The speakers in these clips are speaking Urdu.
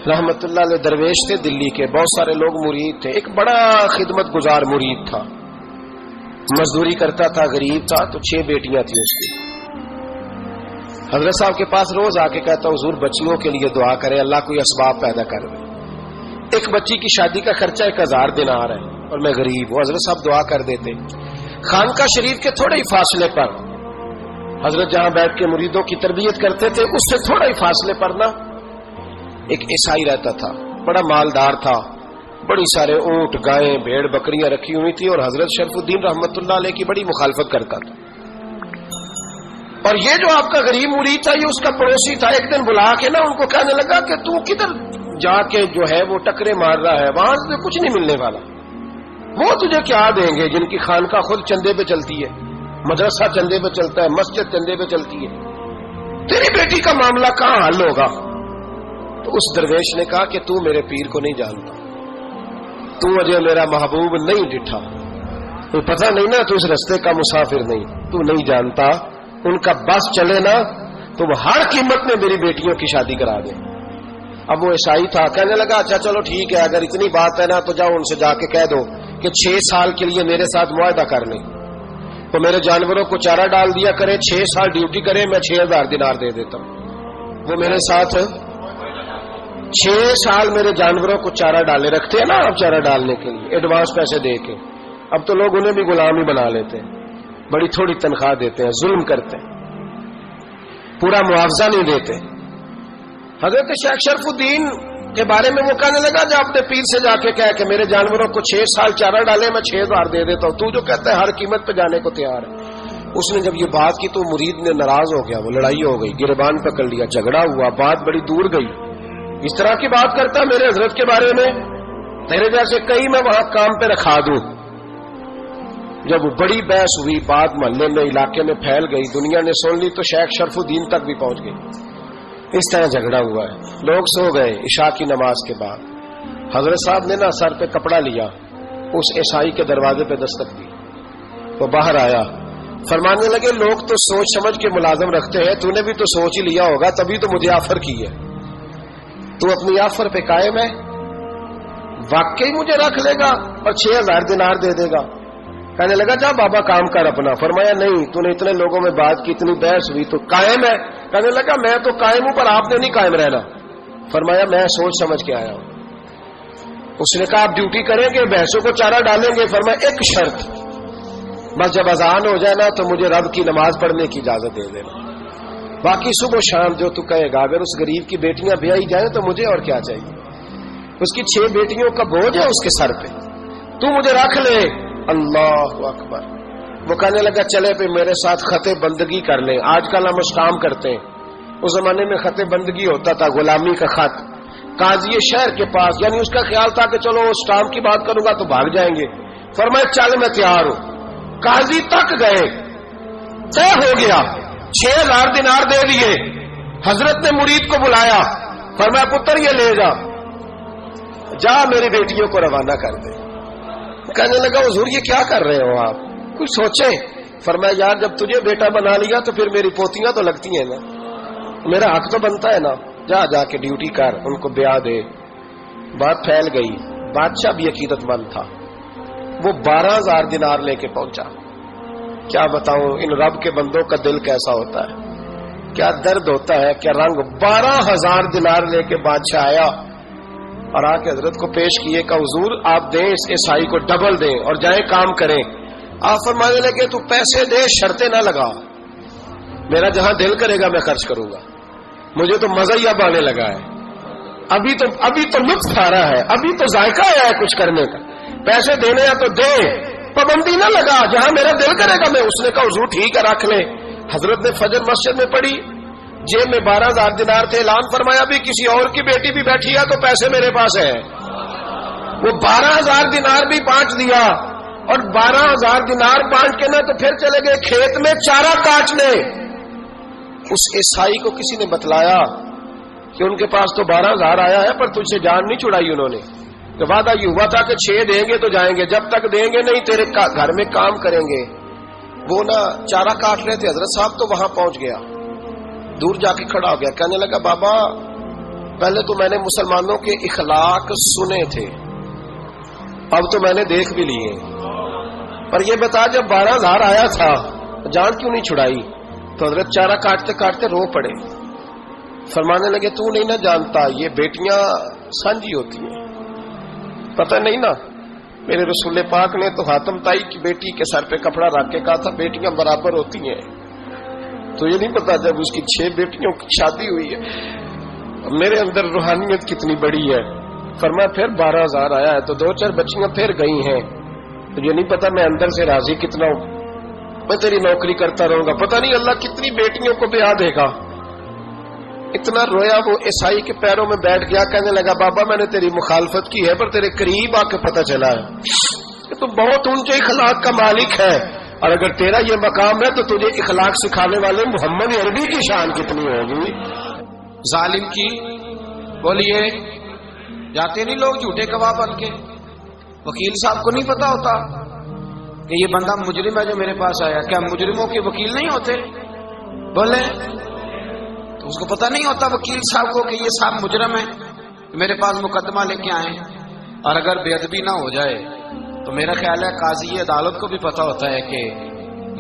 رحمت اللہ علیہ درویش تھے دلی کے، بہت سارے لوگ مرید تھے. ایک بڑا خدمت گزار مرید تھا، مزدوری کرتا تھا، غریب تھا. تو 6 بیٹیاں تھیں اس کی. حضرت صاحب کے پاس روز آ کے کہتا حضور بچیوں کے لیے دعا کرے، اللہ کوئی اسباب پیدا کر دے. ایک بچی کی شادی کا خرچہ 1000 دینار ہے اور میں غریب ہوں. حضرت صاحب دعا کر دیتے. خانقاہ شریف کے تھوڑے ہی فاصلے پر حضرت جہاں بیٹھ کے مریدوں کی تربیت کرتے تھے، اس سے تھوڑا ہی فاصلے پر نا ایک عیسائی رہتا تھا، بڑا مالدار تھا، بڑی سارے اونٹ گائیں بھیڑ بکریاں رکھی ہوئی تھی، اور حضرت شرف الدین رحمت اللہ علیہ کی بڑی مخالفت کرتا تھا. اور یہ جو آپ کا غریب مرید تھا یہ اس کا پڑوسی تھا. ایک دن بلا کے نا ان کو کہنے لگا کہ تو کدھر جا کے جو ہے وہ ٹکرے مار رہا ہے، وہاں سے کچھ نہیں ملنے والا. وہ تجھے کیا دیں گے جن کی خانقاہ خود چندے پہ چلتی ہے، مدرسہ چندے پہ چلتا ہے، مسجد چندے پہ چلتی ہے، تیری بیٹی کا معاملہ کہاں حل ہوگا؟ تو اس درویش نے کہا کہ تو میرے پیر کو نہیں جانتا، تو مجھے میرا محبوب نہیں ڈٹھا، تو پتہ نہیں نا، تو اس رستے کا مسافر نہیں، تو نہیں جانتا. ان کا بس چلے نا تو وہ ہر قیمت میں میری بیٹیوں کی شادی کرا دیں. اب وہ عیسائی تھا، کہنے لگا اچھا چلو ٹھیک ہے، اگر اتنی بات ہے نا تو جاؤ ان سے جا کے کہہ دو کہ 6 سال کے لیے میرے ساتھ معاہدہ کر لیں، تو میرے جانوروں کو چارہ ڈال دیا کرے، 6 سال ڈیوٹی کرے، میں 6000 دینار دے دیتا ہوں. وہ میرے ساتھ 6 سال میرے جانوروں کو چارہ ڈالے رکھتے ہیں نا اب چارہ ڈالنے کے لیے ایڈوانس پیسے دے کے. اب تو لوگ انہیں بھی غلام ہی بنا لیتے ہیں، بڑی تھوڑی تنخواہ دیتے ہیں، ظلم کرتے ہیں، پورا معاوضہ نہیں دیتے. حضرت شیخ شرف الدین کے بارے میں وہ کہنے لگا جب اپنے پیر سے جا کے کہہ کہ میرے جانوروں کو 6 سال چارہ ڈالے، میں 6000 دے دیتا ہوں، تو جو کہتا ہے ہر قیمت پہ جانے کو تیار ہے. اس نے جب یہ بات کی تو مرید نے ناراض ہو گیا، وہ لڑائی ہو گئی، گریبان پکڑ لیا، جھگڑا ہوا، بات بڑی دور گئی. اس طرح کی بات کرتا میرے حضرت کے بارے میں، تیرے جیسے کئی میں وہاں کام پہ رکھا دوں. جب وہ بڑی بحث ہوئی، بات محلے میں علاقے میں پھیل گئی، دنیا نے سن لی، تو شیخ شرف الدین تک بھی پہنچ گئی. اس طرح جھگڑا ہوا ہے. لوگ سو گئے عشاء کی نماز کے بعد. حضرت صاحب نے نا سر پہ کپڑا لیا، اس عیسائی کے دروازے پہ دستک دی. وہ باہر آیا، فرمانے لگے لوگ تو سوچ سمجھ کے ملازم رکھتے ہیں، تو نے بھی تو سوچ ہی لیا ہوگا، تبھی تو مجھے آفر کی ہے. تو اپنی آفر پہ قائم ہے؟ واقعی مجھے رکھ لے گا اور 6000 دینار دے دے گا؟ کہنے لگا جا بابا کام کر اپنا. فرمایا نہیں، تو نے اتنے لوگوں میں بات کی، اتنی بحث ہوئی، تو قائم ہے؟ کہنے لگا میں تو قائم ہوں پر آپ نے نہیں قائم رہنا. فرمایا میں سوچ سمجھ کے آیا ہوں. اس نے کہا آپ ڈیوٹی کریں گے، بھینسوں کو چارہ ڈالیں گے؟ فرمایا ایک شرط، بس جب اذان ہو جائے نا تو مجھے رب کی نماز پڑھنے کی اجازت دے دینا، باقی صبح شام جو تو کہے گا. اگر اس غریب کی بیٹیاں بیائی جائیں تو مجھے اور کیا چاہیے؟ اس کی 6 بیٹیوں کا بوجھ ہے اس کے سر پہ، تو مجھے رکھ لے. اللہ اکبر. وہ کہنے لگا چلے پہ میرے ساتھ خط بندگی کر لیں. آج کل ہم اس کام کرتے ہیں، اس زمانے میں خط بندگی ہوتا تھا، غلامی کا خط. قاضی شہر کے پاس، یعنی اس کا خیال تھا کہ چلو اس ٹام کی بات کروں گا تو بھاگ جائیں گے. فرمایا چل میں تیار ہوں. قاضی تک گئے، طے ہو گیا، 6000 دینار دے دیے. حضرت نے مرید کو بلایا، فرمایا پتر یہ لے جا میری بیٹیوں کو روانہ کر دے. کہنے لگا حضور یہ کیا کر رہے ہو آپ، کچھ سوچیں. فرمایا یار جب تجھے بیٹا بنا لیا تو پھر میری پوتیاں تو لگتی ہیں نا، میرا حق تو بنتا ہے نا، جا کے ڈیوٹی کر، ان کو بیاہ دے. بات پھیل گئی. بادشاہ بھی عقیدت مند تھا، وہ 12000 دینار لے کے پہنچا. کیا بتاؤں ان رب کے بندوں کا دل کیسا ہوتا ہے، کیا درد ہوتا ہے، کیا رنگ. 12000 دینار لے کے بادشاہ آیا اور آ کے حضرت کو پیش کیے کہ حضور آپ دیں اس عیسائی کو ڈبل دیں اور جائیں کام کریں. آپ فرمانے لگے تو پیسے دے، شرطیں نہ لگا، میرا جہاں دل کرے گا میں خرچ کروں گا. مجھے تو مزہ ہی اب آنے لگا ہے، ابھی تو لطف آ رہا ہے، ابھی تو ذائقہ آیا ہے کچھ کرنے کا. پیسے دینے یا تو دے، پابندی نہ لگا، جہاں میرا دل کرے گا میں. اس نے کہا حضور ٹھیک ہے رکھ لے. حضرت نے فجر مسجد میں پڑھی، جیب میں 12000 دینار تھے. اعلان فرمایا بھی کسی اور کی بیٹی بھی بیٹھی ہے تو پیسے میرے پاس ہیں. وہ 12000 دینار بھی بانٹ دیا، اور 12000 دینار بانٹ کے نا تو پھر چلے گئے کھیت میں چارہ کاٹنے. اس عیسائی کو کسی نے بتلایا کہ ان کے پاس تو 12000 آیا ہے پر تجھ سے جان نہیں چھڑائی انہوں نے، کہ وعدہ یہ ہوا تھا کہ 6 دیں گے تو جائیں گے، جب تک دیں گے نہیں تیرے گھر میں کام کریں گے. وہ نا چارہ کاٹ رہے تھے. حضرت صاحب تو وہاں پہنچ گیا، دور جا کے کھڑا ہو گیا، کہنے لگا بابا پہلے تو میں نے مسلمانوں کے اخلاق سنے تھے، اب تو میں نے دیکھ بھی لیے، پر یہ بتا جب 12,000 آیا تھا جان کیوں نہیں چھڑائی؟ تو حضرت چارہ کاٹتے کاٹتے رو پڑے، فرمانے لگے تو نہیں نہ جانتا یہ بیٹیاں سانجی ہوتی ہیں، پتہ نہیں نا، میرے رسول پاک نے تو حاتم تائی کی بیٹی کے سر پہ کپڑا رکھ کے کہا تھا بیٹیاں برابر ہوتی ہیں، تو یہ نہیں پتا جب اس کی 6 بیٹیوں کی شادی ہوئی ہے میرے اندر روحانیت کتنی بڑی ہے۔ فرمایا پھر 12,000 آیا ہے تو 2-4 بچیاں پھر گئی ہیں، تو یہ نہیں پتا میں اندر سے راضی کتنا ہوں، میں تیری نوکری کرتا رہوں گا، پتہ نہیں اللہ کتنی بیٹیوں کو بیاہ دے گا۔ اتنا رویا وہ عیسائی کے پیروں میں بیٹھ گیا، کہنے لگا بابا میں نے تیری مخالفت کی ہے پر تیرے قریب آ کے پتہ چلا ہے کہ تو بہت اونچے اخلاق کا مالک ہے، اور اگر تیرا یہ مقام ہے تو تجھے اخلاق سکھانے والے محمد عربی کی شان کتنی ہوگی۔ ظالم کی بولیے جاتے نہیں لوگ جھوٹے گواہ بن کے، وکیل صاحب کو نہیں پتا ہوتا کہ یہ بندہ مجرم ہے جو میرے پاس آیا، کیا مجرموں کے وکیل نہیں ہوتے؟ بولے تو اس کو پتا نہیں ہوتا وکیل صاحب کو کہ یہ صاحب مجرم ہے، میرے پاس مقدمہ لے کے آئے، اور اگر بے ادبی نہ ہو جائے تو میرا خیال ہے قاضی عدالت کو بھی پتا ہوتا ہے کہ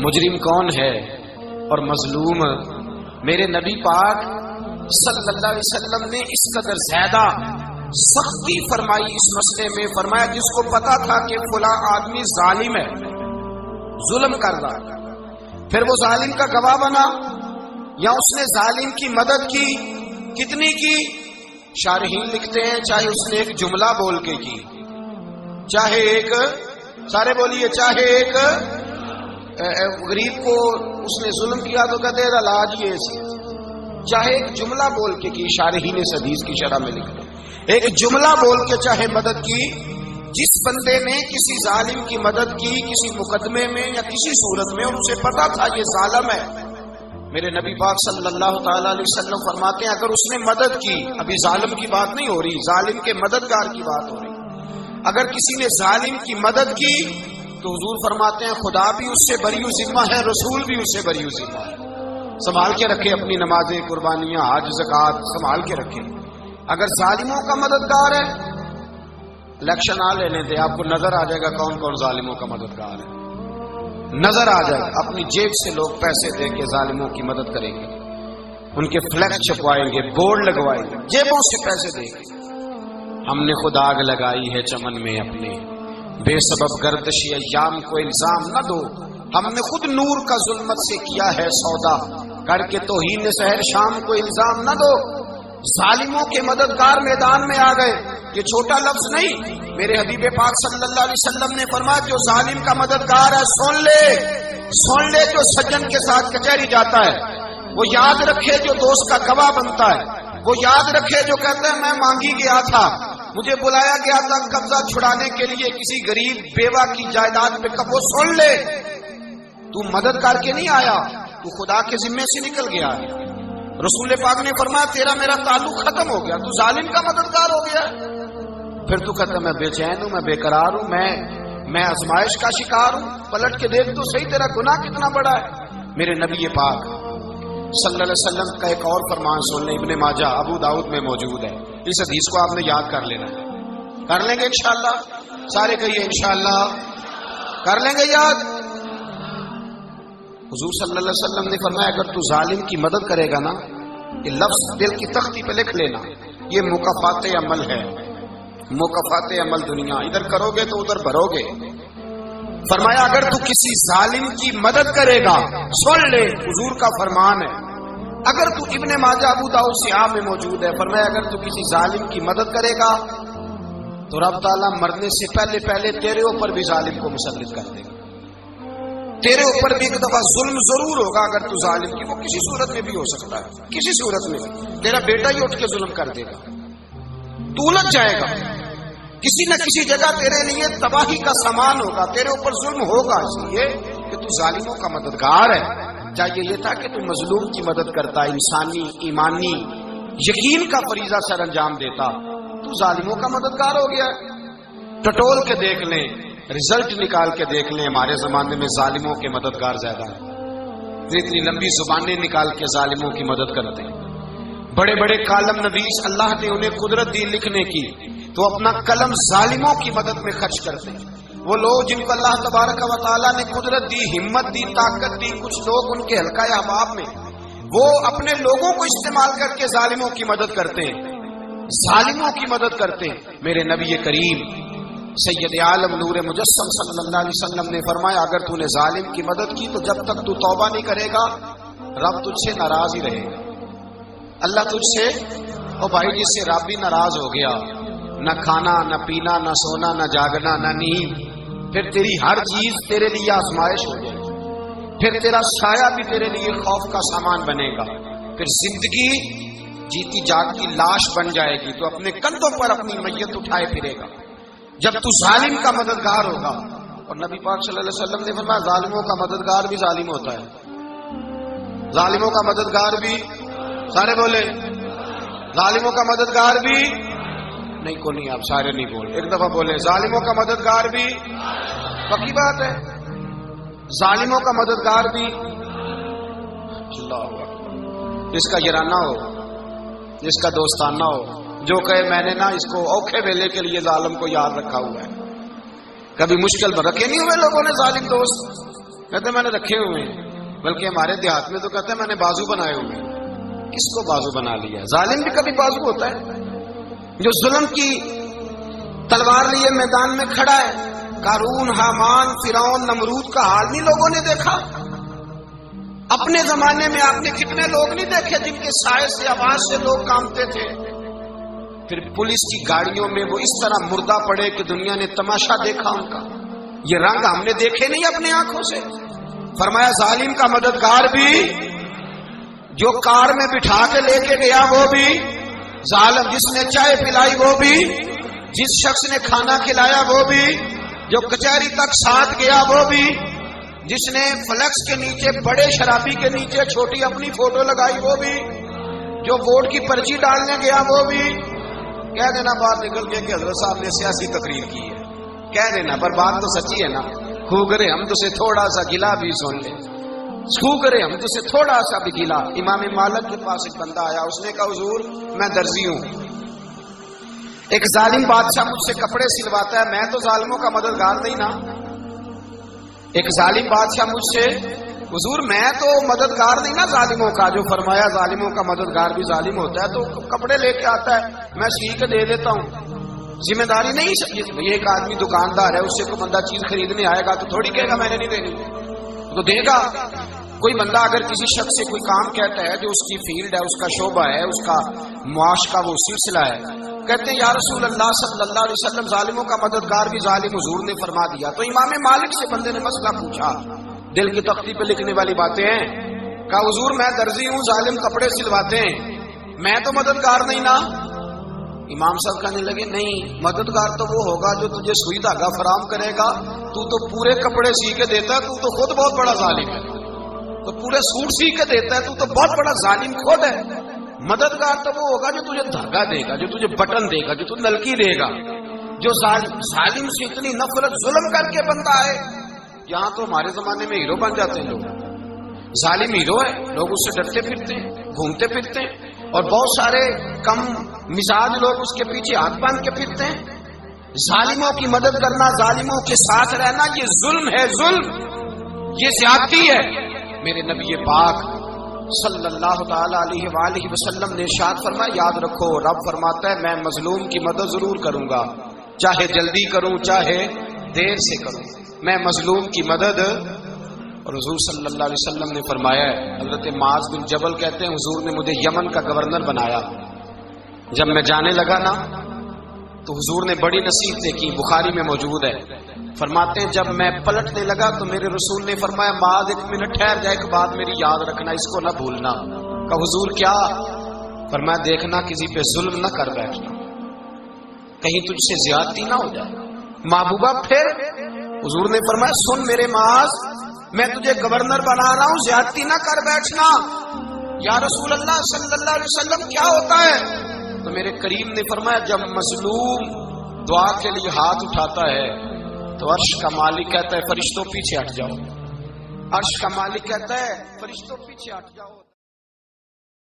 مجرم کون ہے اور مظلوم۔ میرے نبی پاک صلی اللہ علیہ وسلم نے اس قدر زیادہ سختی فرمائی اس مسئلے میں، فرمایا جس کو پتا تھا کہ فلاں آدمی ظالم ہے، ظلم کر رہا، پھر وہ ظالم کا گواہ بنا یا اس نے ظالم کی مدد کی، کتنی کی؟ شارحین لکھتے ہیں چاہے اس نے ایک جملہ بول کے کی، چاہے ایک، سارے بولیے، چاہے ایک غریب کو اس نے ظلم کیا تو کہتے ہیں علاج یہ سی، چاہے ایک جملہ بول کے کی، شارحین اس حدیث کی شرح میں لکھتے ہیں ایک جملہ بول کے چاہے مدد کی، جس بندے نے کسی ظالم کی مدد کی کسی مقدمے میں یا کسی صورت میں اور اسے پتا تھا یہ ظالم ہے، میرے نبی پاک صلی اللہ تعالی علیہ وسلم فرماتے ہیں اگر اس نے مدد کی، ابھی ظالم کی بات نہیں ہو رہی، ظالم کے مددگار کی بات ہو رہی، اگر کسی نے ظالم کی مدد کی تو حضور فرماتے ہیں خدا بھی اس سے بری ذمہ ہے، رسول بھی اس سے بری ذمہ ہے۔ سنبھال کے رکھے اپنی نمازیں، قربانیاں، حج، زکوٰۃ سنبھال کے رکھے۔ اگر ظالموں کا مددگار ہے، الیکشن آ لینے دے، آپ کو نظر آ جائے گا کون کون ظالموں کا مددگار ہے، نظر آ جائے گا۔ اپنی جیب سے لوگ پیسے دے کے ظالموں کی مدد کریں گے، ان کے فلیکس چھپوائیں گے، بورڈ لگوائیں گے، جیبوں سے پیسے دیں گے۔ ہم نے خود آگ لگائی ہے چمن میں اپنے، بے سبب گردشی ایام کو الزام نہ دو، ہم نے خود نور کا ظلمت سے کیا ہے سودا، کر کے توہین سحر شام کو الزام نہ دو۔ ظالموں کے مددگار میدان میں آ گئے، یہ چھوٹا لفظ نہیں، میرے حبیب پاک صلی اللہ علیہ وسلم نے فرمایا جو ظالم کا مددگار ہے سن لے جو سجن کے ساتھ کچہری جاتا ہے، وہ یاد رکھے جو دوست کا گواہ بنتا ہے، وہ یاد رکھے جو کہتا ہے میں مانگی گیا تھا، مجھے بلایا گیا تھا قبضہ چھڑانے کے لیے کسی غریب بیوہ کی جائیداد پہ، کب وہ سن لے تو مدد کر کے نہیں آیا، تو خدا کے ذمے سے نکل گیا ہے۔ رسول پاک نے فرمایا تیرا میرا تعلق ختم ہو گیا، تو ظالم کا مددگار ہو گیا، پھر تو کہتا میں بے چین ہوں، میں بے قرار ہوں، میں آزمائش کا شکار ہوں، پلٹ کے دیکھ تو صحیح تیرا گناہ کتنا بڑا ہے۔ میرے نبی پاک صلی اللہ علیہ وسلم کا ایک اور فرمان سن لیں، ابن ماجہ ابو داؤد میں موجود ہے، اس حدیث کو آپ نے یاد کر لینا ہے، کر لیں گے انشاءاللہ، سارے کہیے انشاءاللہ کر لیں گے یاد۔ حضور صلی اللہ علیہ وسلم نے فرمایا اگر تو ظالم کی مدد کرے گا نا، یہ لفظ دل کی تختی پہ لکھ لینا، یہ مکافات عمل ہے، مکافات عمل دنیا، ادھر کرو گے تو ادھر بھرو گے۔ فرمایا اگر تو کسی ظالم کی مدد کرے گا، سن لے حضور کا فرمان ہے، اگر تو ابن ماجہ ابو داؤد سیاہ میں موجود ہے، فرمایا اگر تو کسی ظالم کی مدد کرے گا تو رب تعالیٰ مرنے سے پہلے تیرے اوپر بھی ظالم کو مسلط کر دے گا، تیرے اوپر بھی ایک دفعہ ظلم ضرور ہوگا اگر تو ظالم کی، وہ کسی صورت میں بھی ہو سکتا ہے، کسی صورت میں تیرا بیٹا ہی اٹھ کے ظلم کر دے گا، تو الجھ جائے گا، کسی نہ کسی جگہ تیرے لیے تباہی کا سامان ہوگا، تیرے اوپر ظلم ہوگا، اس لیے کہ تو ظالموں کا مددگار ہے۔ چاہیے یہ تھا کہ تو مظلوم کی مدد کرتا، انسانی ایمانی یقین کا فریضہ سر انجام دیتا، تو ظالموں کا مددگار ہو گیا۔ ٹٹول کے دیکھ لیں، رزلٹ نکال کے دیکھ لیں، ہمارے زمانے میں ظالموں کے مددگار زیادہ ہیں، اتنی لمبی زبانیں نکال کے ظالموں کی مدد کرتے ہیں۔ بڑے بڑے کالم نویس اللہ نے انہیں قدرت دی لکھنے کی، تو اپنا قلم ظالموں کی مدد میں خرچ کرتے ہیں۔ وہ لوگ جن کو اللہ تبارک و تعالیٰ نے قدرت دی، ہمت دی، طاقت دی، کچھ لوگ ان کے حلقہ احباب میں وہ اپنے لوگوں کو استعمال کر کے ظالموں کی مدد کرتے ہیں، ظالموں کی مدد کرتے ہیں۔ میرے نبی کریم سید عالم نور مجسم صلی اللہ علیہ وسلم نے فرمایا اگر تو نے ظالم کی مدد کی تو جب تک تو توبہ نہیں کرے گا رب تجھ سے ناراض ہی رہے گا۔ اللہ تجھ سے، او بھائی جس سے رب بھی ناراض ہو گیا، نہ کھانا نہ پینا نہ سونا نہ جاگنا نہ نیند، پھر تیری ہر چیز تیرے لیے آزمائش ہو جائے گی، پھر تیرا سایہ بھی تیرے لیے خوف کا سامان بنے گا، پھر زندگی جیتی جاگتی لاش بن جائے گی، تو اپنے کندھوں پر اپنی میت اٹھائے پھرے گا جب تو ظالم کا مددگار ہوگا۔ اور نبی پاک صلی اللہ علیہ وسلم نے فرمایا ظالموں کا مددگار بھی ظالم ہوتا ہے، ظالموں کا مددگار بھی، سارے بولے ظالموں کا مددگار بھی نہیں، کو نہیں، آپ سارے نہیں بولے، ایک دفعہ بولے ظالموں کا مددگار بھی، پکی بات ہے، ظالموں کا مددگار بھی۔ اللہ اکبر، جس کا یارانہ ہو، جس کا دوستانہ ہو، جو کہے میں نے نا اس کو اوکھے ویلے کے لیے ظالم کو یاد رکھا ہوا ہے۔ کبھی مشکل میں رکھے نہیں ہوئے لوگوں نے ظالم دوست، کہتے میں نے رکھے ہوئے ہیں، بلکہ ہمارے دیہات میں تو کہتے ہیں میں نے بازو بنائے ہوئے ہیں۔ کس کو بازو بنا لیا؟ ظالم بھی کبھی بازو ہوتا ہے، جو ظلم کی تلوار لیے میدان میں کھڑا ہے۔ قارون، حامان، فرعون، نمرود کا حال نہیں لوگوں نے دیکھا؟ اپنے زمانے میں آپ نے کتنے لوگ نہیں دیکھے جن کے سائے سے، آواز سے لوگ کانپتے تھے؟ پھر پولیس کی گاڑیوں میں وہ اس طرح مردہ پڑے کہ دنیا نے تماشا دیکھا ان کا۔ یہ رنگ ہم نے دیکھے نہیں اپنے آنکھوں سے۔ فرمایا ظالم کا مددگار بھی، جو کار میں بٹھا کے لے کے گیا وہ بھی ظالم، جس نے چائے پلائی وہ بھی، جس شخص نے کھانا کھلایا وہ بھی، جو کچہری تک ساتھ گیا وہ بھی، جس نے فلیکس کے نیچے بڑے شرابی کے نیچے چھوٹی اپنی فوٹو لگائی وہ بھی، جو ووٹ کی پرچی ڈالنے گیا وہ بھی۔ کہہ دینا بات نکل کے کہ حضرت صاحب نے سیاسی تقریر کی ہے، کہہ دینا، پر بات تو سچی ہے نا۔ خوگرے ہم تو سے تھوڑا سا گلا بھی سن لے، خوگرے ہم تو سے تھوڑا سا بھی گلا۔ امام مالک کے پاس ایک بندہ آیا، اس نے کہا حضور میں درزی ہوں، ایک ظالم بادشاہ مجھ سے کپڑے سلواتا ہے، میں تو ظالموں کا مددگار نہیں نا۔ ایک ظالم بادشاہ مجھ سے، حضور میں تو مددگار نہیں نا ظالموں کا، جو فرمایا ظالموں کا مددگار بھی ظالم ہوتا ہے، تو کپڑے لے کے آتا ہے میں سی کے دے دیتا ہوں، ذمہ داری نہیں۔ ایک آدمی دکاندار ہے، اس سے کوئی بندہ چیز خریدنے آئے گا تو تھوڑی کہے گا میں نے نہیں دینی، تو دے گا۔ کوئی بندہ اگر کسی شخص سے کوئی کام کہتا ہے جو اس کی فیلڈ ہے، اس کا شعبہ ہے، اس کا معاش کا وہ سلسلہ ہے، کہتے ہیں یا رسول اللہ صلی اللہ علیہ وسلم ظالموں کا مددگار بھی ظالم، حضور نے فرما دیا۔ تو امام مالک سے بندے نے مسئلہ پوچھا، دل کی تختی پہ لکھنے والی باتیں ہیں، کہا حضور میں درزی ہوں، ظالم کپڑے سلواتے ہیں، میں تو مددگار نہیں نا۔ امام صاحب کہنے لگے نہیں، مددگار تو وہ ہوگا جو تجھے سوئی دھاگا فراہم کرے گا، تو پورے کپڑے سی کے دیتا ہے، تو خود بہت بڑا ظالم ہے، تو پورے سوٹ سی کے دیتا ہے، تو بہت بڑا ظالم خود ہے۔ مددگار تو وہ ہوگا جو تجھے دھاگا دے گا، جو تجھے بٹن دے گا، جو تجھے نلکی دے گا، جو ظالم سے اتنی نفرت ظلم کر کے بنتا ہے۔ یہاں تو ہمارے زمانے میں ہیرو بن جاتے ہیں لوگ، ظالم ہیرو ہے، لوگ اس سے ڈرتے پھرتے ہیں، گھومتے پھرتے ہیں، اور بہت سارے کم مزاج لوگ اس کے پیچھے ہاتھ باندھ کے پھرتے ہیں۔ ظالموں کی مدد کرنا، ظالموں کے ساتھ رہنا، یہ ظلم ہے، ظلم، یہ زیادتی ہے۔ میرے نبی پاک صلی اللہ تعالی علیہ وآلہ وسلم نے ارشاد فرمایا، یاد رکھو رب فرماتا ہے میں مظلوم کی مدد ضرور کروں گا، چاہے جلدی کروں چاہے دیر سے کروں، میں مظلوم کی مدد۔ اور حضور صلی اللہ علیہ وسلم نے فرمایا ہے، حضرت معاذ بن جبل کہتے ہیں حضور نے مجھے یمن کا گورنر بنایا، جب میں جانے لگا نا تو حضور نے بڑی نصیحتیں کی، بخاری میں موجود ہے، فرماتے ہیں جب میں پلٹنے لگا تو میرے رسول نے فرمایا معاذ ایک منٹ ٹھہر جا، ایک بات میری یاد رکھنا، اس کو نہ بھولنا۔ کہا حضور کیا؟ فرمایا دیکھنا کسی پہ ظلم نہ کر بیٹھنا، کہیں تجھ سے زیادتی نہ ہو جائے۔ محبوبہ پھر حضور نے فرمایا سن میرے معاذ، میں تجھے گورنر بنا رہا ہوں، زیادتی نہ کر بیٹھنا۔ یا رسول اللہ صلی اللہ علیہ وسلم کیا ہوتا ہے؟ تو میرے کریم نے فرمایا جب مظلوم دعا کے لیے ہاتھ اٹھاتا ہے تو عرش کا مالک کہتا ہے فرشتوں پیچھے ہٹ جاؤ، عرش کا مالک کہتا ہے فرشتوں پیچھے ہٹ جاؤ۔